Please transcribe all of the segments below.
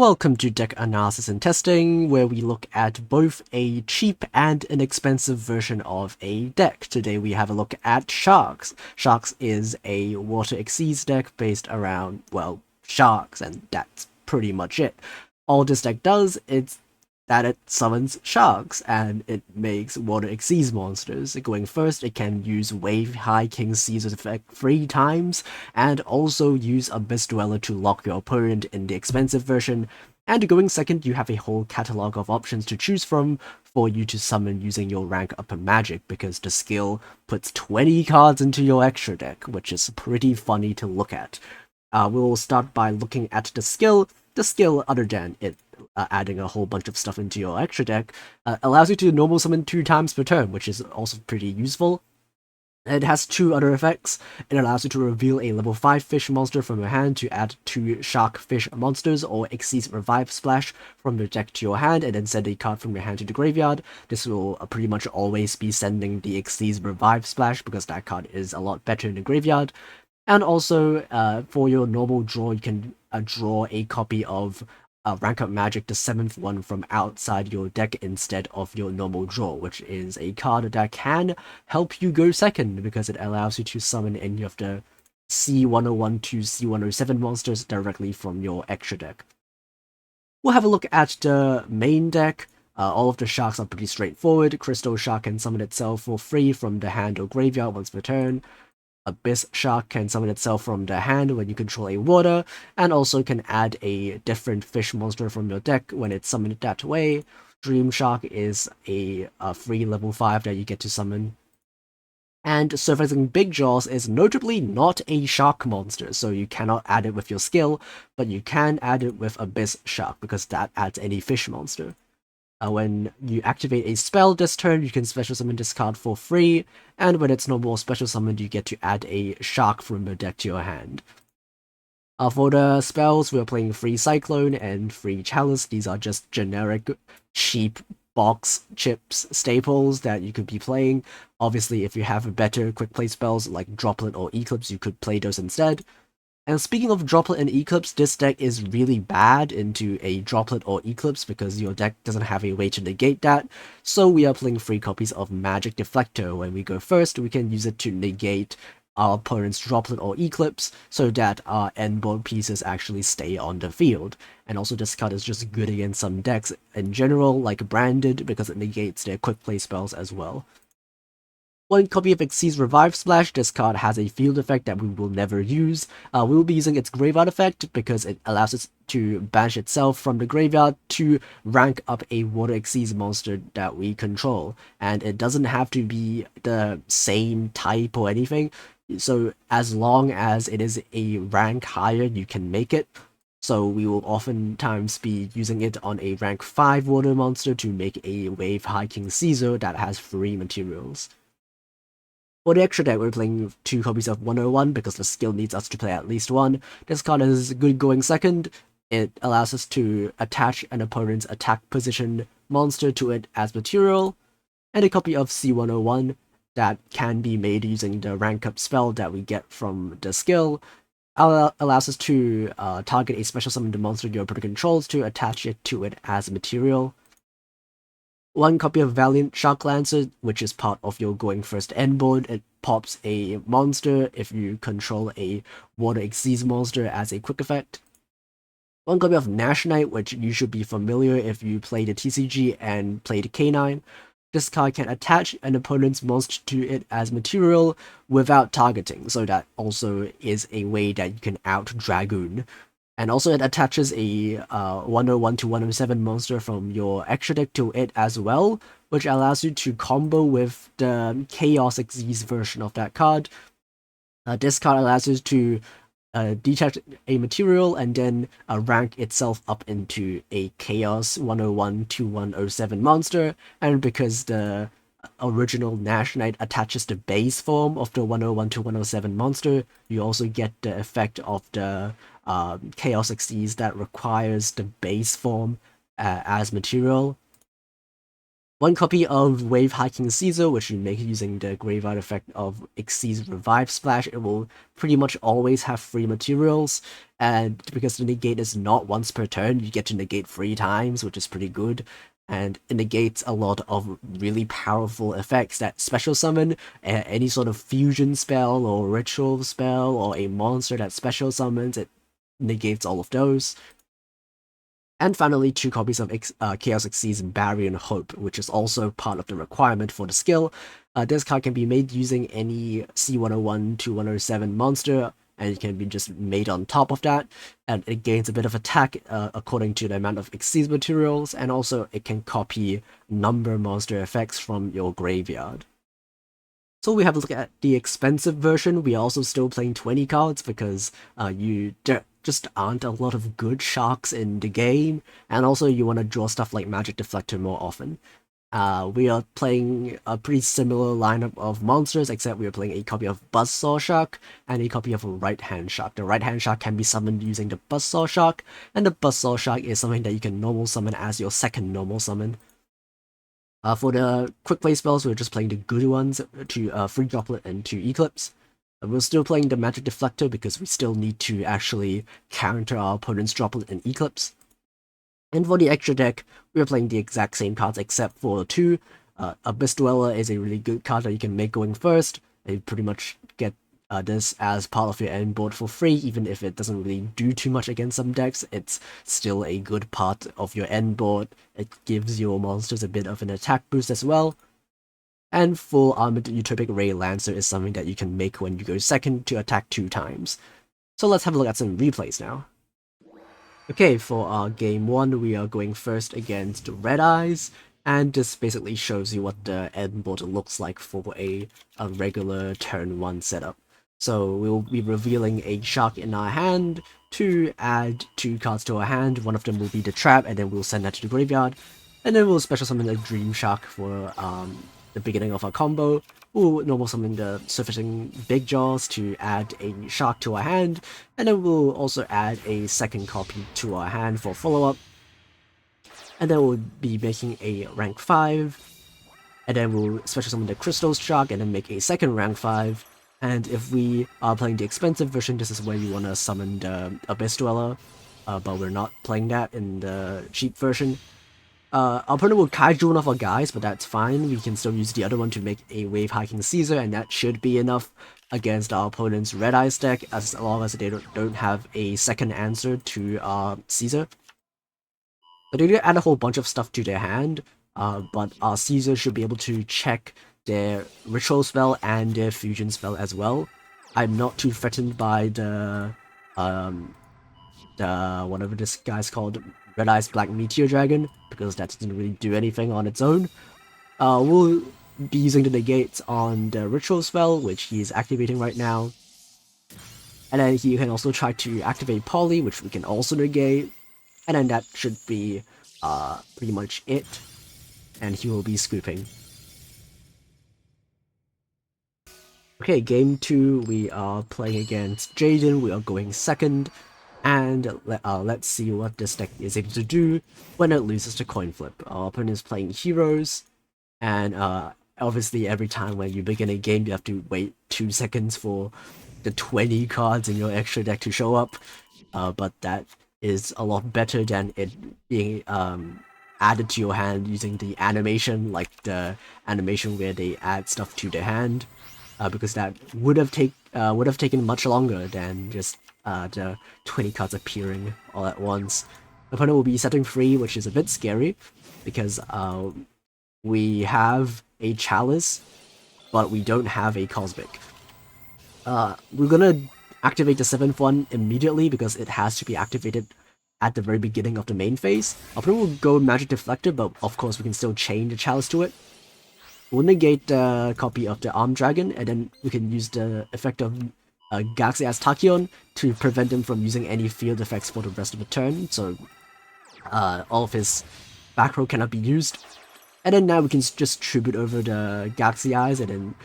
Welcome to Deck Analysis and Testing, where we look at both a cheap and an expensive version of a deck. Today we have a look at Sharks. Sharks is a Water Exceeds deck based around, well, sharks, and that's pretty much it. All this deck does is that it summons sharks, and it makes Water Exceeds monsters. Going first, it can use Wave High King Caesar's effect 3 times, and also use Abyss Dweller to lock your opponent in the expensive version. And going second, you have a whole catalog of options to choose from for you to summon using your rank up magic, because the skill puts 20 cards into your extra deck, which is pretty funny to look at. We'll start by looking at the skill. The skill, other than it adding a whole bunch of stuff into your extra deck, allows you to normal summon 2 times per turn, which is also pretty useful. It has 2 other effects. It allows you to reveal a level 5 fish monster from your hand to add 2 shark fish monsters, or Exceeds Revive Splash from your deck to your hand, and then send a card from your hand to the graveyard. This will pretty much always be sending the Exceeds Revive Splash, because that card is a lot better in the graveyard. And also, for your normal draw, you can draw a copy of Rank Up Magic, the 7th one, from outside your deck instead of your normal draw, which is a card that can help you go second, because it allows you to summon any of the C101 to C107 monsters directly from your extra deck. We'll have a look at the main deck. All of the sharks are pretty straightforward. Crystal Shark can summon itself for free from the hand or graveyard once per turn. Abyss Shark can summon itself from the hand when you control a water, and also can add a different fish monster from your deck when it's summoned that way. Dream Shark is a free level 5 that you get to summon. And Surfacing Big Jaws is notably not a shark monster, so you cannot add it with your skill, but you can add it with Abyss Shark, because that adds any fish monster. When you activate a spell this turn, you can special summon this card for free, and when it's normal special summoned, you get to add a shark from your deck to your hand. For the spells, we're playing Free Cyclone and Free Chalice. These are just generic, cheap box chips staples that you could be playing. Obviously, if you have better quick play spells like Droplet or Eclipse, you could play those instead. And speaking of Droplet and Eclipse, this deck is really bad into a Droplet or Eclipse because your deck doesn't have a way to negate that, so we are playing 3 copies of Magic Deflector. When we go first, we can use it to negate our opponent's Droplet or Eclipse, so that our endboard pieces actually stay on the field. And also, this card is just good against some decks in general, like Branded, because it negates their quick play spells as well. 1 copy of Exceeds Revive Splash. This card has a field effect that we will never use. We will be using its graveyard effect because it allows us to banish itself from the graveyard to rank up a Water Exceeds monster that we control. And it doesn't have to be the same type or anything, so as long as it is a rank higher, you can make it. So we will oftentimes be using it on a rank 5 water monster to make a Wave High King Caesar that has 3 materials. For the extra deck, we're playing 2 copies of 101 because the skill needs us to play at least 1. This card is good going second. It allows us to attach an opponent's attack position monster to it as material, and a copy of C101 that can be made using the rank up spell that we get from the skill. Allows us to target a special summoned monster your opponent controls to attach it to it as material. 1 copy of Valiant Shark Lancer, which is part of your going first end board. It pops a monster if you control a Water Exceeds monster as a quick effect. 1 copy of Nash Knight, which you should be familiar if you play the TCG and play the K9. This card can attach an opponent's monster to it as material without targeting, so that also is a way that you can out-Dragoon. And also it attaches a 101 to 107 monster from your extra deck to it as well, which allows you to combo with the Chaos Xyz version of that card. This card allows you to detach a material and then rank itself up into a Chaos 101 to 107 monster, and because the original Nash Knight attaches the base form of the 101 to 107 monster, you also get the effect of the Chaos Xyz that requires the base form as material. One copy of Wave Hiking Caesar, which you make using the graveyard effect of Xyz Revive Splash. It will pretty much always have free materials, and because the negate is not once per turn, you get to negate 3 times, which is pretty good. And it negates a lot of really powerful effects that special summon, any sort of fusion spell or ritual spell or a monster that special summons, it negates all of those. And finally, 2 copies of Chaos Xyz Barrier and Hope, which is also part of the requirement for the skill. This card can be made using any C101 to 107 monster, and it can be just made on top of that, and it gains a bit of attack according to the amount of Xyz materials, and also it can copy number monster effects from your graveyard. So we have a look at the expensive version. We are also still playing 20 cards because there just aren't a lot of good sharks in the game, and also you want to draw stuff like Magic Deflector more often. We are playing a pretty similar lineup of monsters, except we are playing a copy of Buzzsaw Shark and a copy of a Right-Hand Shark. The Right-Hand Shark can be summoned using the Buzzsaw Shark, and the Buzzsaw Shark is something that you can normal summon as your second normal summon. For the quick play spells, we're just playing the good ones to Free Droplet and to Eclipse. We're still playing the Magic Deflector because we still need to actually counter our opponent's Droplet and Eclipse. And for the extra deck, we're playing the exact same cards except for 2. Abyss Dweller is a really good card that you can make going first. You pretty much get this as part of your end board for free, even if it doesn't really do too much against some decks. It's still a good part of your end board. It gives your monsters a bit of an attack boost as well. And Full Armored Utopic Ray Lancer is something that you can make when you go second to attack 2 times. So let's have a look at some replays now. Okay, for our game 1, we are going first against Red Eyes, and this basically shows you what the end board looks like for a regular turn 1 setup. So we'll be revealing a shark in our hand to add 2 cards to our hand. One of them will be the trap, and then we'll send that to the graveyard. And then we'll special summon a Dream Shark for the beginning of our combo. We'll normal summon the Surfacing Big Jaws to add a shark to our hand, and then we'll also add a second copy to our hand for follow-up. And then we'll be making a rank 5, and then we'll special summon the Crystal Shark and then make a second rank 5. And if we are playing the expensive version, this is where you want to summon the Abyss Dweller, but we're not playing that in the cheap version. Our opponent will Kaiju one of our guys, but that's fine. We can still use the other one to make a Wave Hiking Caesar, and that should be enough against our opponent's Red Eyes deck, as long as they don't have a second answer to our Caesar. So they do add a whole bunch of stuff to their hand, but our Caesar should be able to check their Ritual spell and their Fusion spell as well. I'm not too threatened by the whatever this guy's called, Red Eyes Black Meteor Dragon, because that doesn't really do anything on its own. We'll be using the negates on the Ritual spell, which he is activating right now. And then he can also try to activate Poly, which we can also negate. And then that should be pretty much it. And he will be scooping. Okay, game 2, we are playing against Jaden. We are going second. And let's see what this deck is able to do when it loses to coin flip. Our opponent is playing heroes, and obviously every time when you begin a game you have to wait 2 seconds for the 20 cards in your extra deck to show up, but that is a lot better than it being added to your hand using the animation, like the animation where they add stuff to their hand, because that would have taken much longer than just the 20 cards appearing all at once. The opponent will be setting free, which is a bit scary, because we have a Chalice, but we don't have a Cosmic. We're gonna activate the 7th one immediately, because it has to be activated at the very beginning of the main phase. Our opponent will go Magic Deflector, but of course we can still chain the Chalice to it. We'll negate the copy of the Armed Dragon, and then we can use the effect of Galaxy as Tachyon to prevent him from using any field effects for the rest of the turn, so all of his back row cannot be used. And then now we can just tribute over the Galaxy Eyes and then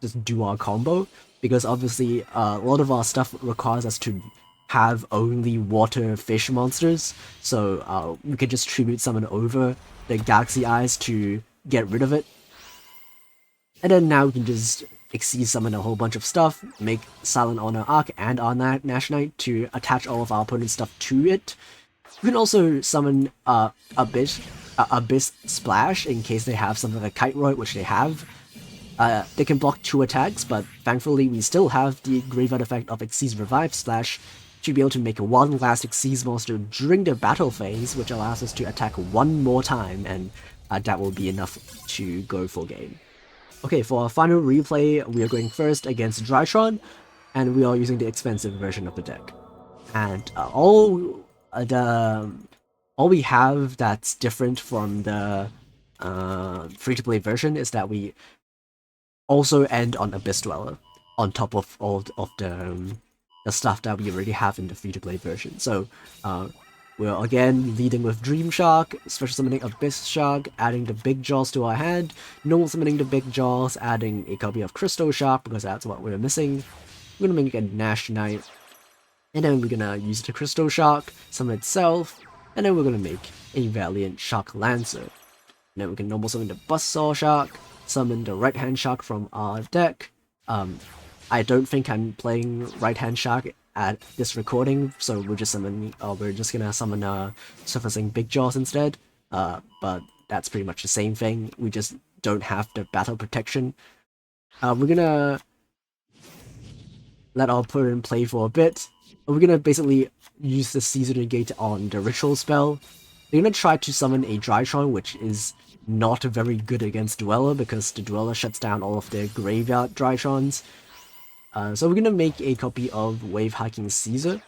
just do our combo, because obviously a lot of our stuff requires us to have only water fish monsters, so we can just tribute summon over the Galaxy Eyes to get rid of it. And then now we can just Exceed summon a whole bunch of stuff, make Silent Honor Arc and our Nash Knight to attach all of our opponent's stuff to it. We can also summon Abyss Splash in case they have something like Kiteroid, which they have. They can block 2 attacks, but thankfully we still have the Graveyard effect of Xyz Revive Splash to be able to make one last Xyz monster during the battle phase, which allows us to attack one more time, and that will be enough to go full game. Okay, for our final replay, we are going first against Drytron, and we are using the expensive version of the deck. And all we have that's different from the free-to-play version is that we also end on Abyss Dweller, on top of all of the stuff that we already have in the free-to-play version. So we're again leading with Dream Shark, special summoning Abyss Shark, adding the Big Jaws to our hand, normal summoning the Big Jaws, adding a copy of Crystal Shark because that's what we're missing. We're gonna make a Nash Knight, and then we're gonna use the Crystal Shark, summon itself, and then we're gonna make a Valiant Shark Lancer. And then we can normal summon the Buzzsaw Shark, summon the Right Hand Shark from our deck. I don't think I'm playing Right Hand Shark at this recording, so we're just gonna summon Surfacing Big Jaws instead. But that's pretty much the same thing. We just don't have the battle protection. We're gonna let our opponent play for a bit. We're gonna basically use the Caesar Negate on the Ritual spell. They're gonna try to summon a Drytron, which is not very good against Dweller because the Dweller shuts down all of their graveyard Drytrons. So we're gonna make a copy of Wave Hiking Caesar.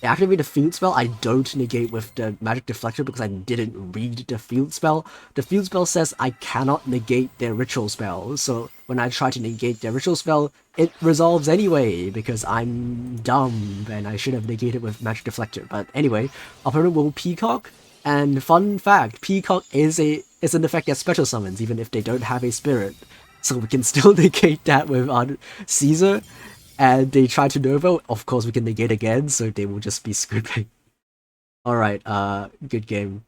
Activate the field spell. I don't negate with the Magic Deflector because I didn't read the field spell. The field spell says I cannot negate their ritual spell, so when I try to negate their ritual spell, it resolves anyway because I'm dumb and I should have negated with Magic Deflector. But anyway, opponent will Peacock, and fun fact, Peacock is an effect that special summons even if they don't have a spirit. So we can still negate that with our Caesar, and they try to Nova, of course we can negate again, so they will just be scooping. Alright, good game.